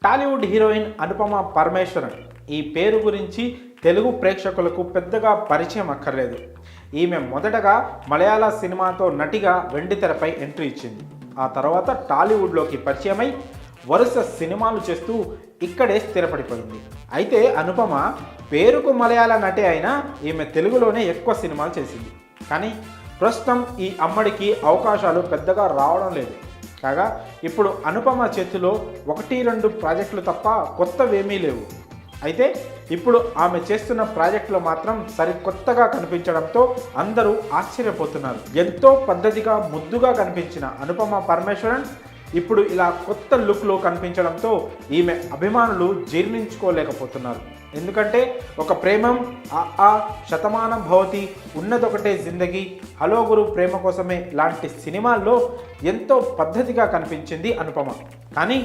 Tollywood heroine Anupama Parameswaran ఈ పేరు గురించి తెలుగు ప్రేక్షకులకు పెద్దగా పరిచయం అక్కర్లేదు. ఈమె మొదటగా మలయాళ సినిమాతో నటిగా వెండితెరపై ఎంట్రీ ఇచ్చింది. ఆ తర్వాత టాలీవుడ్లోకి పరిచయమై వరుస సినిమాలు చేస్తూ ఇక్కడే స్థిరపడిపోయింది. అయితే అనుపమ పేరుకు మలయాళ నటి అయినా ఈమె తెలుగులోనే ఎక్కువ సినిమాలు చేసింది. కానీ ప్రస్తుతం ఈ అమ్మడికి అవకాశాలు పెద్దగా రావడం లేదు. కాగా ఇప్పుడు అనుపమ చేతిలో 1-2 ప్రాజెక్టులు తప్ప కొత్తవేమీ లేవు. అయితే ఇప్పుడు ఆమె చేస్తున్న ప్రాజెక్టులు మాత్రం సరికొత్తగా కనిపించడంతో అందరూ ఆశ్చర్యపోతున్నారు. ఎంతో పద్ధతిగా ముద్దుగా కనిపించిన అనుపమ పరమేశ్వరన్ ఇప్పుడు ఇలా కొత్త లుక్లో కనిపించడంతో ఈమె అభిమానులు జీర్ణించుకోలేకపోతున్నారు. ఎందుకంటే ఒక ప్రేమం, ఆ శతమానం భవతి, ఉన్నదొకటే జిందగీ, హలో గురు, ప్రేమ కోసమే లాంటి సినిమాల్లో ఎంతో పద్ధతిగా కనిపించింది అనుపమ. కానీ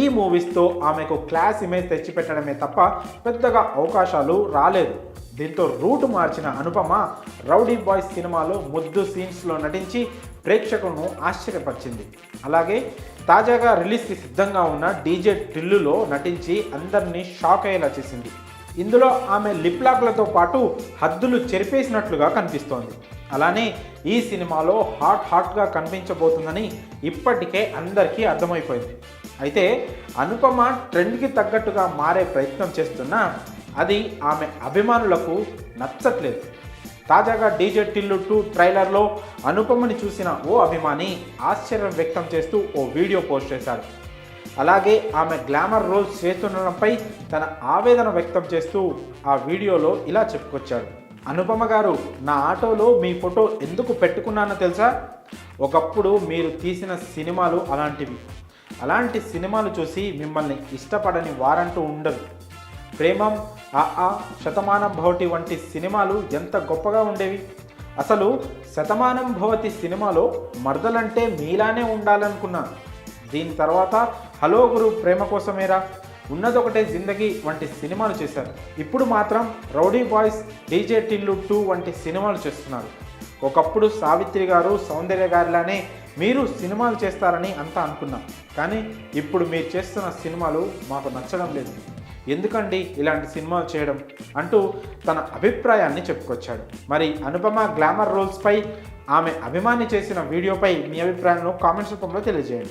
ఈ మూవీస్తో ఆమెకు క్లాస్ ఇమేజ్ తెచ్చిపెట్టడమే తప్ప పెద్దగా అవకాశాలు రాలేదు. దీంతో రూట్ మార్చిన అనుపమ రౌడీ బాయ్స్ సినిమాలో ముద్దు సీన్స్లో నటించి ప్రేక్షకులను ఆశ్చర్యపరిచింది. అలాగే తాజాగా రిలీజ్కి సిద్ధంగా ఉన్న డీజే టిల్లులో నటించి అందరినీ షాక్ అయ్యేలా చేసింది. ఇందులో ఆమె లిప్ లాక్లతో పాటు హద్దులు చెరిపేసినట్లుగా కనిపిస్తోంది. అలానే ఈ సినిమాలో హాట్గా కనిపించబోతుందని ఇప్పటికే అందరికీ అర్థమైపోయింది. అయితే అనుపమ ట్రెండ్కి తగ్గట్టుగా మారే ప్రయత్నం చేస్తున్నా అది ఆమె అభిమానులకు నచ్చట్లేదు. తాజాగా డీజే టిల్లు 2 ట్రైలర్లో అనుపమని చూసిన ఓ అభిమాని ఆశ్చర్యం వ్యక్తం చేస్తూ ఓ వీడియో పోస్ట్ చేశాడు. అలాగే ఆమె గ్లామర్ రోల్స్ చేస్తుండడంపై తన ఆవేదన వ్యక్తం చేస్తూ ఆ వీడియోలో ఇలా చెప్పుకొచ్చాడు. అనుపమ గారు, నా ఆటోలో మీ ఫోటో ఎందుకు పెట్టుకున్నానో తెలుసా? ఒకప్పుడు మీరు తీసిన సినిమాలు అలాంటివి. అలాంటి సినిమాలు చూసి మిమ్మల్ని ఇష్టపడని వారంటూ ఉండరు. ప్రేమం, శతమానం భవతి వంటి సినిమాలు ఎంత గొప్పగా ఉండేవి. అసలు శతమానం భవతి సినిమాలో మర్దలంటే మీలానే ఉండాలనుకున్నాను. దీని తర్వాత హలో గురు, ప్రేమ కోసమేరా, ఉన్నదొకటే జిందగీ వంటి సినిమాలు చేశారు. ఇప్పుడు మాత్రం రౌడీ బాయ్స్, డీజే టిల్లు 2 వంటి సినిమాలు చేస్తున్నారు. ఒకప్పుడు సావిత్రి గారు, సౌందర్య గారిలానే మీరు సినిమాలు చేస్తారని అంతా అనుకున్నాం. కానీ ఇప్పుడు మీరు చేస్తున్న సినిమాలు మాకు నచ్చడం లేదు. ఎందుకండి ఇలాంటి సినిమాలు చేయడం అంటూ తన అభిప్రాయాన్ని చెప్పుకొచ్చాడు. మరి అనుపమ గ్లామర్ రోల్స్పై ఆమె అభిమాని చేసిన వీడియోపై మీ అభిప్రాయాలను కామెంట్స్ రూపంలో తెలియజేయండి.